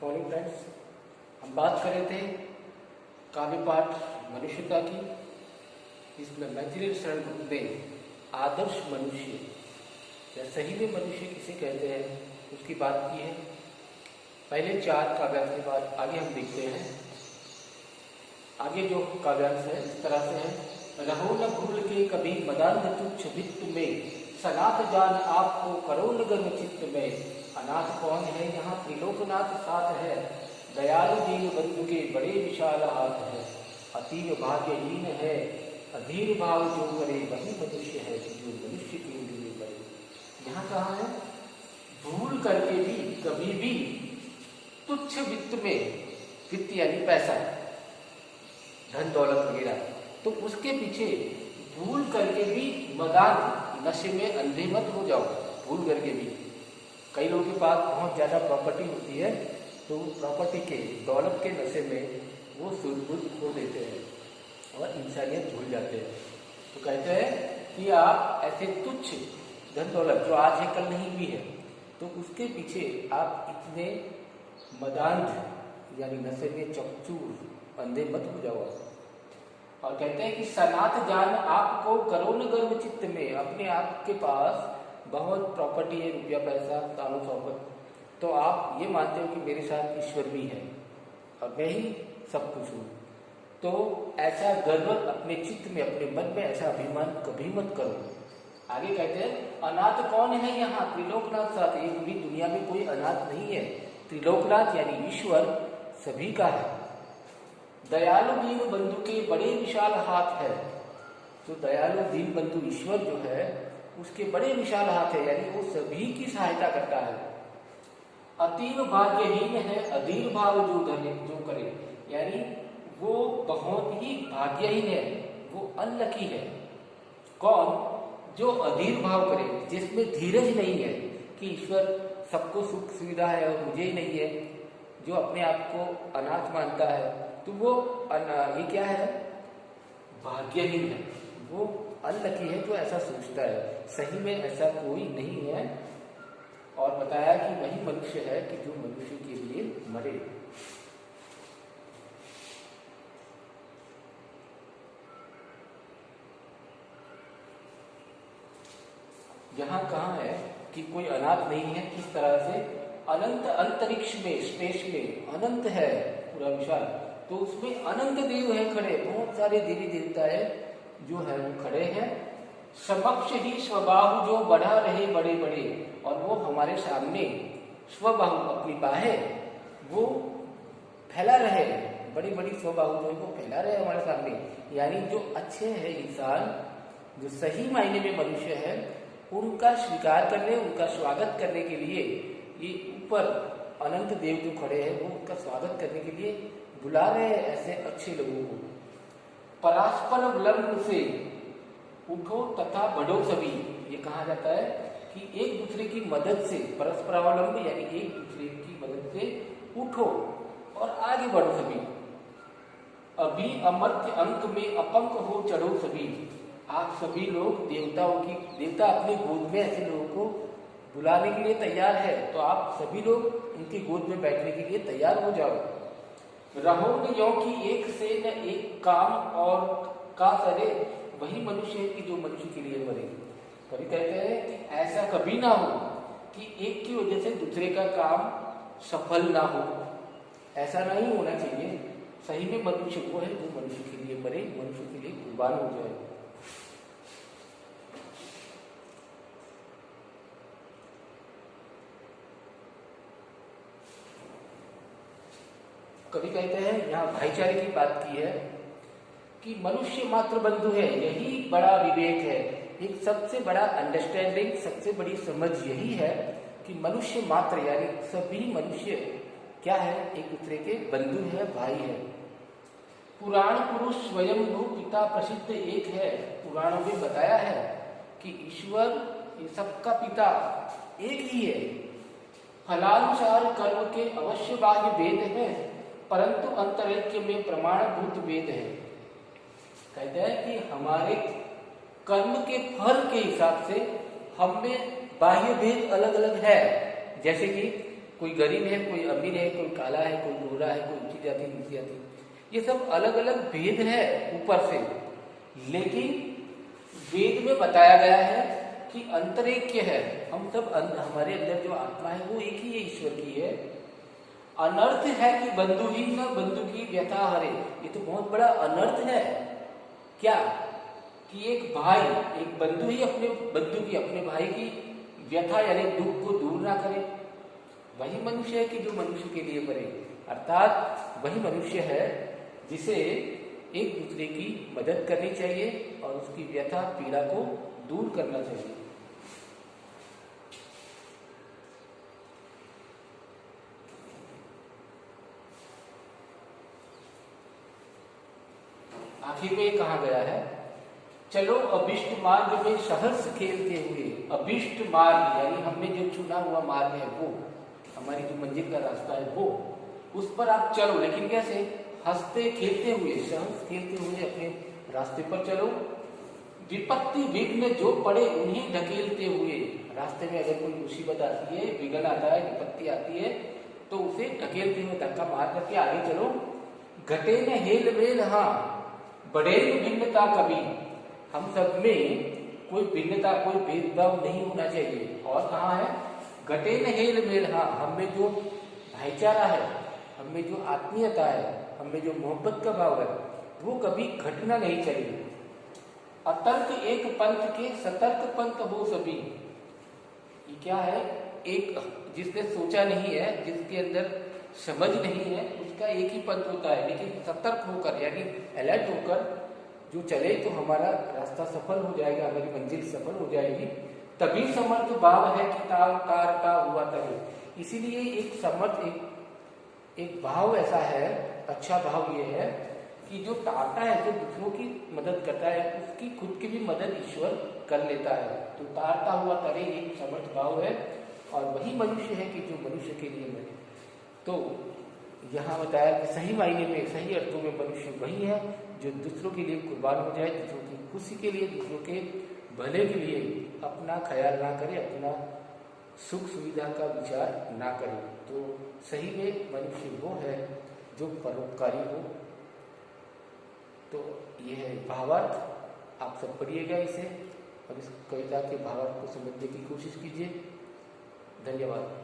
Morning friends, हम बात कर रहे थे काव्य पाठ मनुष्यता की। इसमें मैथिली शरण ग्रुप में आदर्श मनुष्य या सही में मनुष्य किसे कहते हैं उसकी बात की है। पहले 4 काव्यांश के बाद आगे हम देखते हैं। आगे जो काव्यांश है इस तरह से है। रहो न भूल के कभी मदान्ध तुच्छ वित्त में, सनाथ जान आपको करो न गर्व चित्त में। अनाथ कौन है यहाँ त्रिलोकनाथ साथ है, दयालु दीन बंधु के बड़े विशाल हाथ है। अतीव भाग्यहीन है अधीर भाव जो करे, वही मनुष्य है जो मनुष्य के लिए करे। यहाँ कहाँ है? भूल करके भी कभी भी तुच्छ वित्त में, वित्त यानी पैसा, धन दौलत वगैरह, तो उसके पीछे भूल करके भी मदान नशे में अंधे मत हो जाओ। भूल करके भी कई लोगों के पास बहुत ज़्यादा प्रॉपर्टी होती है तो प्रॉपर्टी के दौलत के नशे में वो सूझबूझ खो देते हैं और इंसानियत भूल जाते हैं। तो कहते हैं कि आप ऐसे तुच्छ धन दौलत जो आज है कल नहीं भी है, तो उसके पीछे आप इतने मदांध यानी नशे में चकचूर अंधे मत हो जाओ। और कहते हैं कि सनाथ जान आपको करो न गर्व चित्त में। अपने आप के पास बहुत प्रॉपर्टी है, रुपया पैसा तानो चौपट, तो आप ये मानते हो कि मेरे साथ ईश्वर भी है और मैं ही सब कुछ हूँ, तो ऐसा गर्व अपने चित्त में, अपने मन में ऐसा अभिमान कभी मत करो। आगे कहते हैं अनाथ कौन है यहाँ त्रिलोकनाथ साथ। ये पूरी दुनिया में कोई अनाथ नहीं है। त्रिलोकनाथ यानी ईश्वर सभी का है। दयालु दीन बंधु के बड़े विशाल हाथ है। तो दयालु दीन बंधु ईश्वर जो है उसके बड़े विशाल हाथ है, यानी वो सभी की सहायता करता है। अतीव भाग्यहीन है अधीर भाव जो करे, यानी वो बहुत ही भाग्यहीन है, वो अनलकी है। कौन? जो अधीर भाव करे, जिसमें धीरज नहीं है कि ईश्वर सबको सुख सुविधा है और मुझे ही नहीं है, जो अपने आप को अनाथ मानता है, तो वो ये क्या है? भाग्यहीन है, वो अनलकी है जो ऐसा सोचता है। सही में ऐसा कोई नहीं है। और बताया कि वही मनुष्य है कि जो मनुष्य के लिए मरे। यहाँ कहाँ है कि कोई अनाथ नहीं है। किस तरह से? अनंत अंतरिक्ष में, स्पेस में अनंत है पूरा विशाल, तो उसमें अनंत देव है खड़े, बहुत सारे देवी देवता है जो है वो खड़े हैं। समक्ष ही स्वबाहु जो बढ़ा रहे बड़े बड़े, और वो हमारे सामने स्वबाहु अपनी बाहें वो फैला रहे, बड़ी बड़ी स्वबाहु जो है वो फैला रहे हमारे सामने। यानी जो अच्छे हैं इंसान, जो सही मायने में मनुष्य है, उनका स्वीकार करने, उनका स्वागत करने के लिए ये ऊपर अनंत देव जो खड़े हैं वो उनका स्वागत करने के लिए बुला रहे हैं ऐसे अच्छे लोगों को। परस्पर विलंब से उठो तथा बढ़ो सभी। ये कहा जाता है कि एक दूसरे की मदद से, परस्परावलंब यानी एक दूसरे की मदद से उठो और आगे बढ़ो सभी। अभी अमर्त्य अंक में अपंक हो चढ़ो सभी। आप सभी लोग देवता अपने गोद में ऐसे लोगों को बुलाने के लिए तैयार है, तो आप सभी लोग उनकी गोद में बैठने के लिए तैयार हो जाओ। रहो न यों कि एक से न एक काम और का करे, वही मनुष्य है कि जो मनुष्य के लिए मरे। कभी कहते हैं कि ऐसा कभी ना हो कि एक की वजह से दूसरे का काम सफल ना हो, ऐसा नहीं होना चाहिए। सही में मनुष्य वो है जो मनुष्य के लिए मरे, मनुष्य के लिए कुर्बान हो जाए। कभी कहते हैं, यहाँ भाईचारे की बात की है कि मनुष्य मात्र बंधु है, यही बड़ा विवेक है। एक सबसे बड़ा अंडरस्टैंडिंग, सबसे बड़ी समझ यही है कि मनुष्य मात्र यानी सभी मनुष्य क्या है? एक दूसरे के बंधु है, भाई है। पुराण पुरुष स्वयं भू पिता प्रसिद्ध एक है। पुराणों में बताया है कि ईश्वर ये सबका पिता एक ही है। फलानुसार कर्म के अवश्य बाह्य भेद है, परंतु अंतरैक्य में प्रमाणभूत वेद है। कहते हैं कि हमारे कर्म के फल के हिसाब से हम में बाह्य भेद अलग अलग है। जैसे कि कोई गरीब है, कोई अमीर है, कोई काला है, कोई गोरा है, कोई ऊंची जाति, नीची जाति, ये सब अलग अलग भेद है ऊपर से, लेकिन वेद में बताया गया है कि अंतरेक्य है। हम सब हमारे अंदर जो आत्मा है वो एक ही है, ईश्वर की है। अनर्थ है कि बंधु ही न बंधु की व्यथा हरे। ये तो बहुत बड़ा अनर्थ है। क्या कि एक भाई, एक बंधु ही अपने बंधु की, अपने भाई की व्यथा यानी दुख को दूर ना करे। वही मनुष्य है कि जो मनुष्य के लिए करे, अर्थात वही मनुष्य है जिसे एक दूसरे की मदद करनी चाहिए और उसकी व्यथा पीड़ा को दूर करना चाहिए। आखिर में कहा गया है, चलो अभिष्ट मार्ग में सहर्ष खेलते हुए। अभिष्ट मार्ग यानी हमने जो चुना हुआ मार्ग है वो, हमारी जो मंजिल का रास्ता है वो, उस पर आप चलो, लेकिन कैसे? हंसते खेलते हुए, सहर्ष खेलते हुए अपने रास्ते पर चलो। विपत्ति विघ्न जो पड़े उन्हें ढकेलते हुए। रास्ते में अगर कोई मुसीबत आती है, विघ्न आता है, विपत्ति आती है, तो उसे ढकेलते हुए धक्का मार करके आगे चलो। घटे न हेल मेल, हाँ बढ़े भिन्नता कभी। हम सब में कोई भिन्नता, कोई भेदभाव नहीं होना चाहिए। और कहाँ है? घटे न हेल मेल, हाँ हम में जो भाईचारा है, हम में जो आत्मीयता है, हम में जो मोहब्बत का भाव है, वो कभी घटना नहीं चाहिए। अतर्क एक पंथ के सतर्क पंथ हो सभी। ये क्या है? एक जिसने सोचा नहीं है, जिसके अंदर समझ नहीं है, उसका एक ही पंथ होता है, लेकिन सतर्क होकर यानी अलर्ट होकर जो चले तो हमारा रास्ता सफल हो जाएगा, हमारी मंजिल सफल हो जाएगी। तभी समर्थ भाव है कि तार तारता हुआ तभी। इसीलिए एक समर्थ, एक भाव ऐसा है, अच्छा भाव ये है कि जो तारता है, जो दूसरों की मदद करता है, उसकी खुद की भी मदद ईश्वर कर लेता है। तो तारता हुआ तरे एक समर्थ भाव है, और वही मनुष्य है कि जो मनुष्य के लिए मरे। तो यहाँ बताया कि सही मायने में, सही अर्थों में मनुष्य वही है जो दूसरों के लिए कुर्बान हो जाए, दूसरों की खुशी के लिए, दूसरों के भले के लिए अपना ख्याल ना करे, अपना सुख सुविधा का विचार ना करे। तो सही में मनुष्य वो है जो परोपकारी हो। तो यह है भावार्थ। आप सब पढ़िएगा इसे और इस कविता के भावार्थ को समझने की कोशिश कीजिए। धन्यवाद।